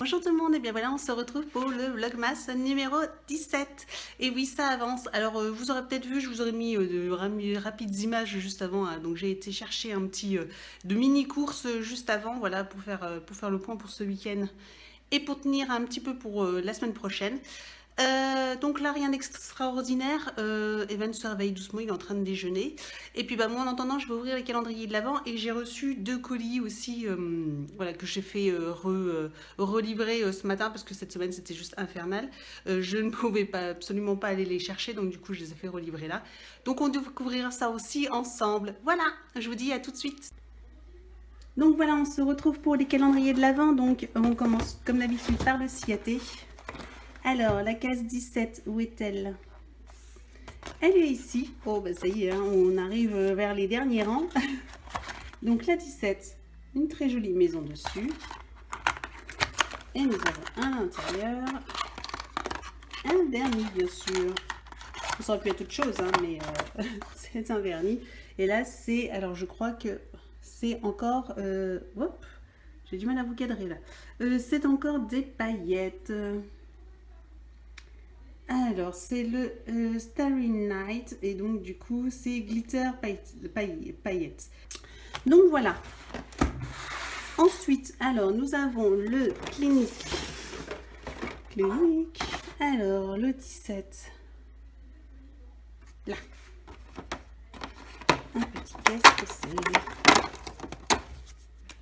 Bonjour tout le monde, et bien voilà, on se retrouve pour le Vlogmas numéro 17. Et oui, ça avance. Alors, vous aurez peut-être vu, je vous aurais mis de rapides images juste avant, hein. Donc j'ai été chercher un petit de mini-course juste avant, voilà, pour faire le point pour ce week-end et pour tenir un petit peu pour la semaine prochaine. Donc là, rien d'extraordinaire. Evan se réveille doucement, il est en train de déjeuner. Et puis bah, moi, en attendant, je vais ouvrir les calendriers de l'Avent et j'ai reçu 2 colis aussi, voilà, que j'ai fait relivrer ce matin parce que cette semaine c'était juste infernal. Je ne pouvais absolument pas aller les chercher, donc du coup, je les ai fait relivrer là. Donc on découvrira ça aussi ensemble. Voilà, je vous dis à tout de suite. Donc voilà, on se retrouve pour les calendriers de l'Avent. Donc on commence comme d'habitude par le Ciaté. Alors, la case 17, où est-elle? Elle est ici. Oh, bah ça y est, hein, on arrive vers les derniers rangs. Donc, la 17, une très jolie maison dessus. Et nous avons à l'intérieur un vernis, bien sûr. Ça aurait pu être autre chose, hein, mais c'est un vernis. Et là, c'est... Alors, je crois que c'est encore... hop, j'ai du mal à vous cadrer, là. C'est encore des paillettes. Alors, c'est le Starry Night et donc du coup, c'est glitter paillettes. Donc voilà. Ensuite, alors, nous avons le Clinique. Alors, le 17. Là. Un petit qu'est-ce que c'est?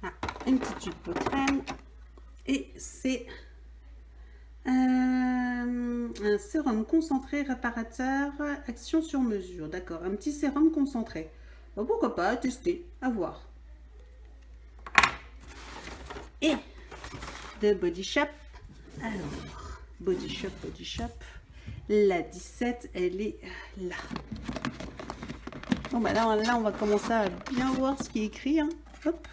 Ah, une petite tube de crème. Et c'est... un sérum concentré réparateur, action sur mesure. D'accord, un petit sérum concentré. Bon, pourquoi pas, tester, à voir. Et de Body Shop. Alors, Body Shop. La 17, elle est là. Bon, bah là, on va commencer à bien voir ce qui est écrit. Hein. Hop.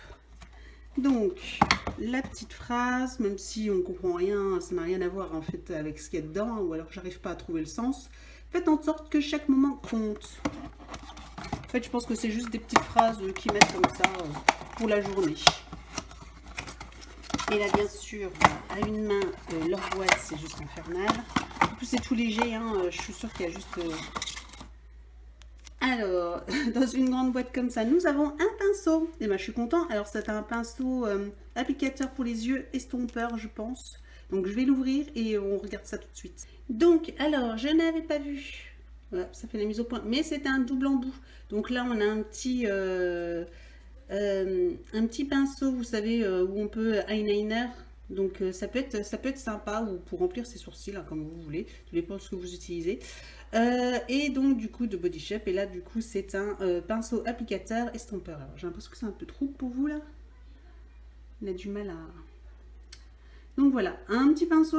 Donc, la petite phrase, même si on comprend rien, ça n'a rien à voir en fait avec ce qu'il y a dedans, ou alors j'arrive pas à trouver le sens. Faites en sorte que chaque moment compte. En fait, je pense que c'est juste des petites phrases qui mettent comme ça pour la journée. Et là, bien sûr, à une main, leur boîte, c'est juste infernal. En plus, c'est tout léger, hein, je suis sûre qu'il y a juste... Alors, dans une grande boîte comme ça, nous avons un pinceau. Et ben, je suis contente. Alors, c'est un pinceau applicateur pour les yeux, estompeur, je pense. Donc, je vais l'ouvrir et on regarde ça tout de suite. Donc, alors, je n'avais pas vu. Voilà, ça fait la mise au point. Mais c'est un double embout. Donc là, on a un petit pinceau, vous savez, où on peut eyeliner. Donc ça peut être sympa ou pour remplir ses sourcils, hein, comme vous voulez. Ça dépend de ce que vous utilisez. Et donc du coup de Body Shop. Et là du coup c'est un pinceau applicateur estompeur. Alors j'ai l'impression que c'est un peu trop pour vous là. Il a du mal à... Donc voilà, un petit pinceau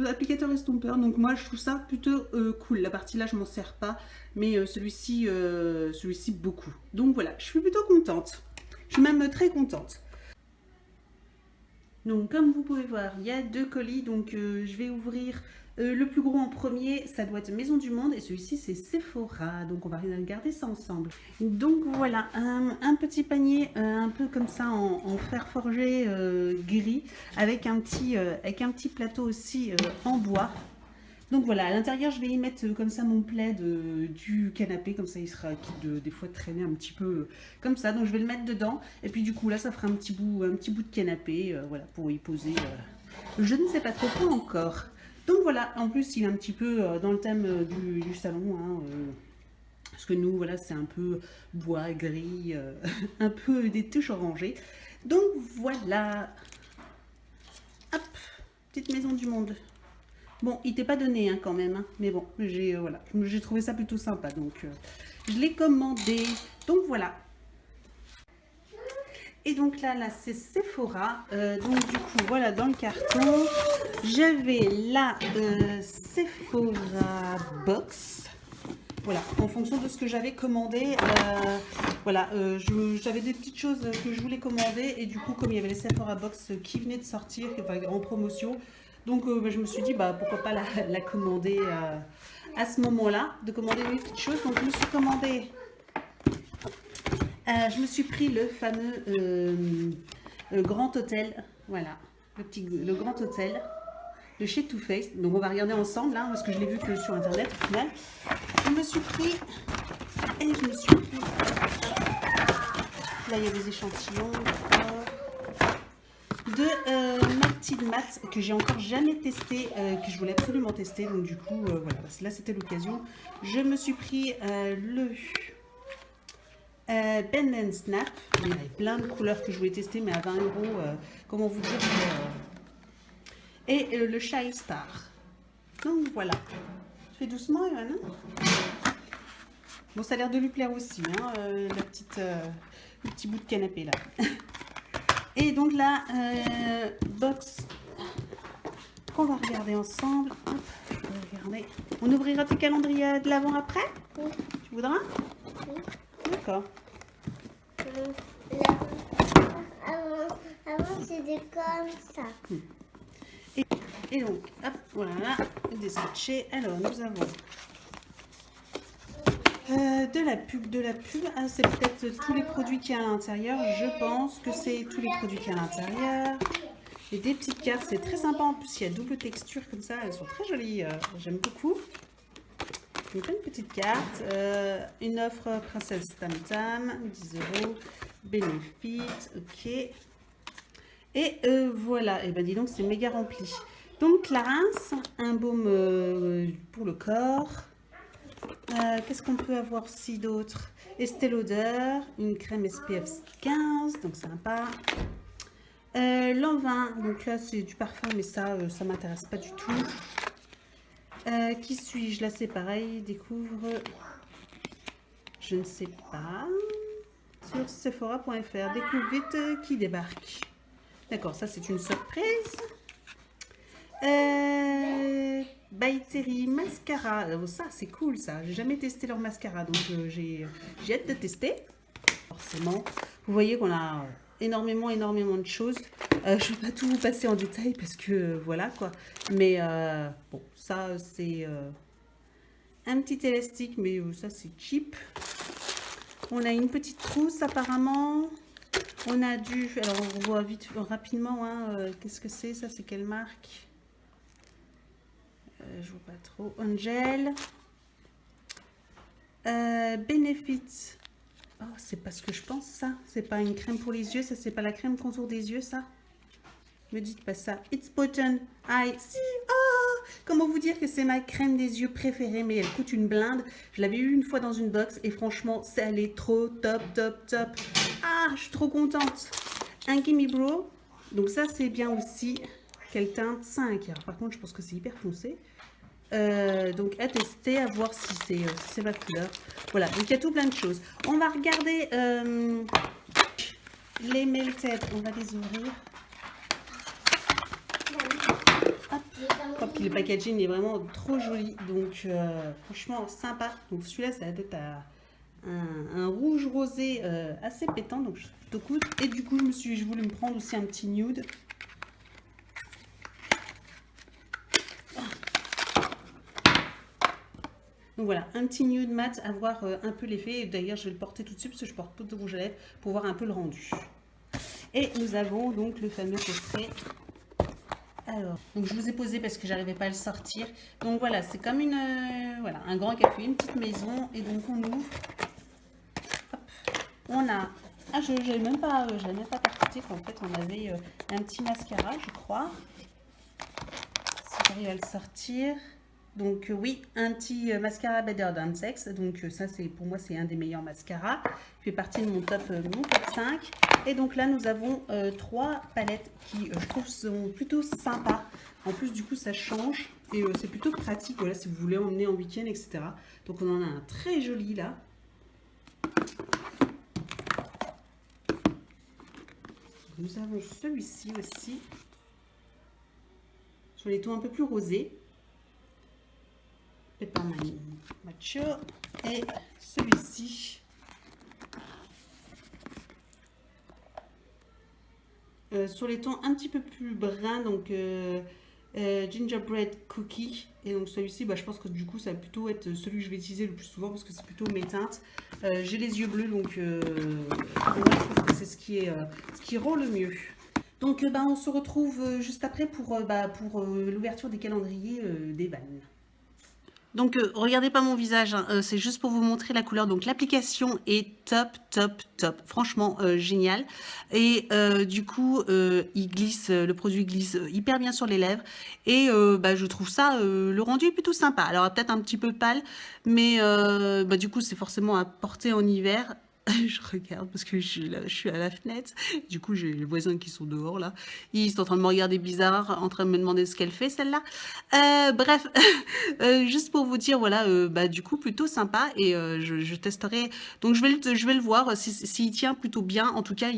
applicateur estompeur. Donc moi je trouve ça plutôt cool. La partie là je m'en sers pas. Mais celui-ci beaucoup. Donc voilà, je suis plutôt contente. Je suis même très contente. Donc comme vous pouvez voir, il y a 2 colis, donc je vais ouvrir le plus gros en premier, ça doit être Maison du Monde et celui-ci c'est Sephora, donc on va regarder ça ensemble. Donc voilà, un petit panier un peu comme ça en fer forgé gris avec un petit plateau aussi en bois. Donc voilà, à l'intérieur, je vais y mettre comme ça mon plaid du canapé, comme ça il sera quitte de des fois de traîner un petit peu comme ça. Donc je vais le mettre dedans et puis du coup là ça fera un petit bout de canapé, voilà, pour y poser. Je ne sais pas trop quoi encore. Donc voilà, en plus il est un petit peu dans le thème du salon, hein, parce que nous voilà c'est un peu bois gris, un peu des touches orangées. Donc voilà, hop, petite Maison du Monde. Bon, il t'est pas donné hein, quand même, hein, mais bon, voilà, j'ai trouvé ça plutôt sympa, donc je l'ai commandé. Donc voilà. Et donc là c'est Sephora. Donc du coup, voilà, dans le carton, j'avais la Sephora Box. Voilà, en fonction de ce que j'avais commandé, voilà, j'avais des petites choses que je voulais commander et du coup, comme il y avait les Sephora Box qui venaient de sortir, enfin, en promotion, donc je me suis dit, bah, pourquoi pas la commander à ce moment-là, de commander une petite chose. Donc je me suis commandé, je me suis pris le fameux Grand Hôtel, voilà, le grand hôtel de chez Too Faced. Donc on va regarder ensemble, hein, parce que je l'ai vu que sur internet au final. Je me suis pris, là il y a des échantillons de Matted Matte que j'ai encore jamais testé, que je voulais absolument tester. Donc du coup, voilà, là c'était l'occasion. Je me suis pris le Bend & Snap. Il y avait plein de couleurs que je voulais tester, mais à 20 €, comment vous dire, et le Shy Star. Donc voilà. Je fais doucement, Evan. Bon, ça a l'air de lui plaire aussi, hein, le petit bout de canapé là. Et donc la box qu'on va regarder ensemble. Hop, regardez. On ouvrira tes calendriers de l'avant après? Oui. Tu voudras? Oui. D'accord. Avant c'était comme ça. Et donc, hop, voilà, des sachets. Alors, nous avons de la pub. Ah, c'est peut-être tous les produits qu'il y a à l'intérieur. Je pense que c'est tous les produits qu'il y a à l'intérieur. Et des petites cartes, c'est très sympa. En plus, il y a double texture comme ça. Elles sont très jolies. J'aime beaucoup. Donc, une petite carte. Une offre Princesse Tam Tam, 10 €. Benefit, ok. Et voilà. Et ben dis donc, c'est méga rempli. Donc, Clarins, un baume pour le corps. Qu'est-ce qu'on peut avoir si d'autre? Estée Lauder, une crème SPF 15, donc sympa. Lanvin, donc là c'est du parfum, mais ça m'intéresse pas du tout. Qui suis-je? Là c'est pareil, découvre, je ne sais pas, sur Sephora.fr, découvre vite qui débarque. D'accord, ça c'est une surprise. By Terry mascara. Ça c'est cool ça. J'ai jamais testé leur mascara, donc j'ai hâte de tester. Forcément, vous voyez qu'on a énormément de choses. Je ne vais pas tout vous passer en détail parce que voilà quoi. Mais bon, ça c'est un petit élastique, mais ça c'est cheap. On a une petite trousse apparemment. On a du. Alors on voit vite rapidement. Hein, qu'est-ce que c'est ça? C'est quelle marque? Je vois pas trop. Angel. Benefit. Oh, c'est pas ce que je pense, ça. C'est pas une crème pour les yeux. Ça, c'est pas la crème contour des yeux, ça. Me dites pas ça. It's Potion Eye. Si. Oh, comment vous dire que c'est ma crème des yeux préférée, mais elle coûte une blinde. Je l'avais eu une fois dans une box et franchement, ça elle est trop top. Ah, je suis trop contente. Un Gimme Bro. Donc ça, c'est bien aussi. Quelle teinte? 5. Alors, par contre, je pense que c'est hyper foncé. Donc à tester, à voir si c'est ma couleur. Voilà, donc il y a tout plein de choses. On va regarder les Melted. On va les ouvrir. Hop. Le packaging est vraiment trop joli. Donc franchement sympa. Donc celui-là, ça va être un rouge rosé assez pétant. Donc je suis plutôt cool. Et du coup, je voulais me prendre aussi un petit nude. Donc voilà, un petit nude mat à voir un peu l'effet. D'ailleurs, je vais le porter tout de suite parce que je porte peu de rouge à lèvres pour voir un peu le rendu. Et nous avons donc le fameux coffret. Alors, donc je vous ai posé parce que j'arrivais pas à le sortir. Donc voilà, c'est comme voilà, un grand café, une petite maison. Et donc on ouvre. Hop, on a. Ah, je n'avais même pas percuté qu'en fait on avait un petit mascara, je crois. Si j'arrive à le sortir. Donc oui, un petit mascara Better Than Sex. Donc ça, pour moi, c'est un des meilleurs mascaras. Il fait partie de mon top 5. Et donc là, nous avons 3 palettes qui, je trouve, sont plutôt sympas. En plus, du coup, ça change. Et c'est plutôt pratique, voilà, si vous voulez emmener en week-end, etc. Donc on en a un très joli là. Nous avons celui-ci aussi. Sur les tons un peu plus rosés. Peppermint Macho. Et celui-ci. Sur les tons un petit peu plus bruns, donc Gingerbread Cookie. Et donc celui-ci, je pense que du coup, ça va plutôt être celui que je vais utiliser le plus souvent parce que c'est plutôt mes teintes. J'ai les yeux bleus, donc moi, je trouve que c'est ce qui rend le mieux. Donc, on se retrouve juste après pour l'ouverture des calendriers des vannes. Donc, regardez pas mon visage, hein, c'est juste pour vous montrer la couleur. Donc, l'application est top, top, top. Franchement, génial. Et du coup, il glisse, le produit glisse hyper bien sur les lèvres. Et je trouve ça, le rendu est plutôt sympa. Alors, peut-être un petit peu pâle, mais du coup, c'est forcément à porter en hiver. Je regarde parce que je suis à la fenêtre. Du coup, j'ai les voisins qui sont dehors là. Ils sont en train de me regarder bizarre, en train de me demander ce qu'elle fait celle-là. Bref, juste pour vous dire, voilà, du coup, plutôt sympa. Et je testerai. Donc, je vais le voir s'il tient plutôt bien. En tout cas,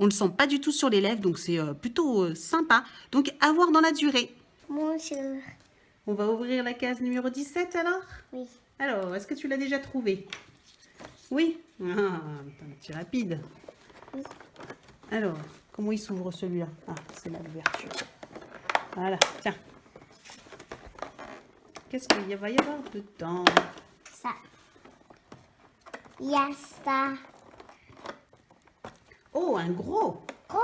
on ne le sent pas du tout sur les lèvres. Donc, c'est plutôt sympa. Donc, à voir dans la durée. Bonjour. On va ouvrir la case numéro 17 alors. Oui. Alors, est-ce que tu l'as déjà trouvé? Oui. Ah, un petit rapide. Oui. Alors, comment il s'ouvre celui-là? Ah, c'est là l'ouverture. Voilà, tiens. Qu'est-ce qu'il va y avoir dedans? Ça. Il y a ça. Oh, un gros! Gros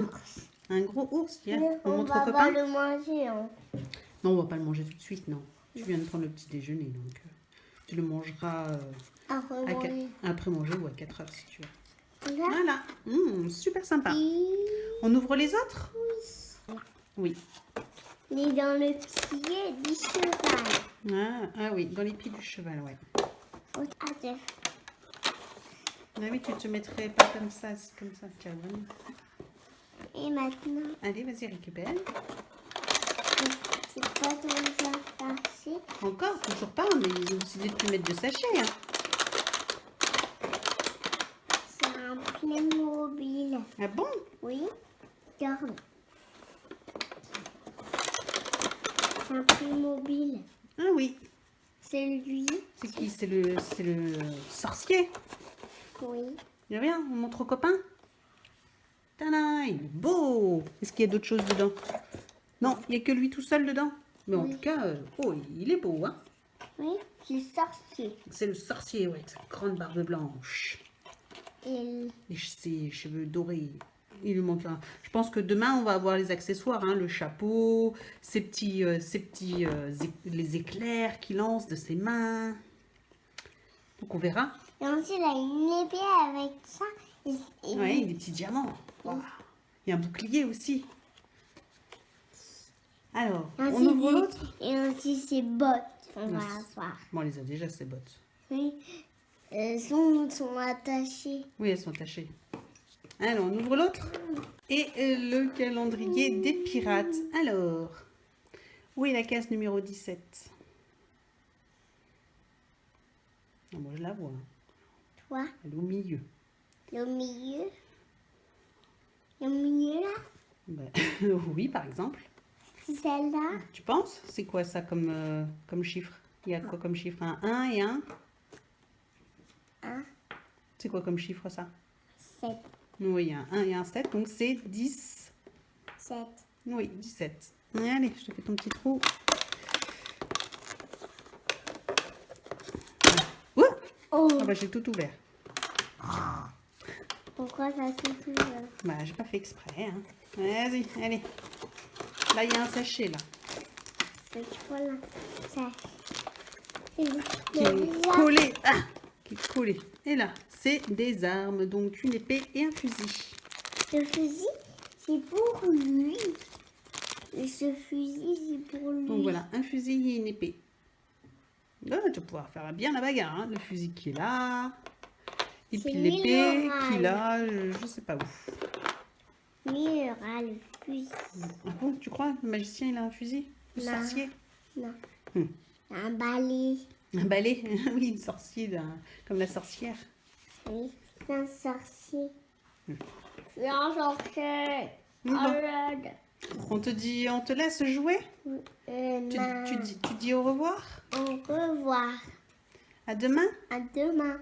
ours. Un gros ours, tiens. Mais On on montre va au pas copain? le manger. Hein. Non, on va pas le manger tout de suite, non. Tu viens de prendre le petit déjeuner, donc tu le mangeras après manger ou à 4 heures si tu veux. Là. Voilà, super sympa. Et... On ouvre les autres? Oui. Il est dans le pied du cheval. Ah oui, dans les pieds du cheval, ouais. Attends. Ah oui, tu te mettrais pas comme ça, c'est comme ça, Caroline. Et maintenant, Allez, vas-y, récupère. c'est pas ton sachet. Encore, toujours pas, mais ils ont décidé de plus mettre de sachet. Hein. C'est un Playmobil. Ah bon? Oui. Regarde. C'est un Playmobil. Ah oui. C'est lui. C'est qui? C'est le sorcier. Oui. Il bien, on montre au copain. Tada, il est beau. Est-ce qu'il y a d'autres choses dedans? Non, il n'y a que lui tout seul dedans. Mais en Oui. tout cas, il est beau, hein. Oui, c'est sorcier. C'est le sorcier, ouais, avec sa grande barbe blanche. Et Et ses cheveux dorés. Il lui manque un. Je pense que demain, on va avoir les accessoires, hein, le chapeau, les éclairs qu'il lance de ses mains. Donc, on verra. et ensuite, il a une épée avec ça. Oui, des petits diamants. Wow. Il y a un bouclier aussi. Alors, Et on ensuite, ouvre l'autre. et ensuite, ses bottes. On va Oui. voir. Bon, on les a déjà, ces bottes. Oui. Elles sont attachées. Oui, elles sont attachées. Alors, on ouvre l'autre. Et le calendrier des pirates. Alors, où est la case numéro 17? Ah, moi, je la vois. Toi, Elle est au milieu. le milieu. Le milieu là. Ben, oui, par exemple. C'est celle-là. Tu penses? C'est quoi ça comme chiffre? Il y a quoi comme chiffre? Un 1 et un? Un, C'est quoi comme chiffre ça? 7. Oui, il y a un 1 et un 7, donc c'est 10. 7. Oui, 17. Allez, je te fais ton petit trou. Ouh! Oh, Ah bah j'ai tout ouvert. pourquoi ça se ouvert? Bah j'ai pas fait exprès. Hein. Vas-y, allez. Là il y a un sachet là. C'est quoi là? Ça. Qui est collé. Ah! Qui est collé. Et là, c'est des armes. Donc une épée et un fusil. Ce fusil, c'est pour lui. Et ce fusil, c'est pour lui. Donc voilà, un fusil et une épée. Là, tu vas pouvoir faire bien la bagarre. Hein. Le fusil qui est là. Et C'est puis l'épée lui, qui est là, je sais pas où. Lui, il aura le fusil. Ah bon, tu crois? Le magicien, il a un fusil? Le Non. sorcier? Non. Hmm. Un balai. Un balai? Oui, une sorcier, comme la sorcière. Oui, c'est un sorcier. Hmm. C'est un sorcier. Bon. Arrête. On te laisse jouer? Non. Tu dis au revoir? Au revoir. À demain? À demain.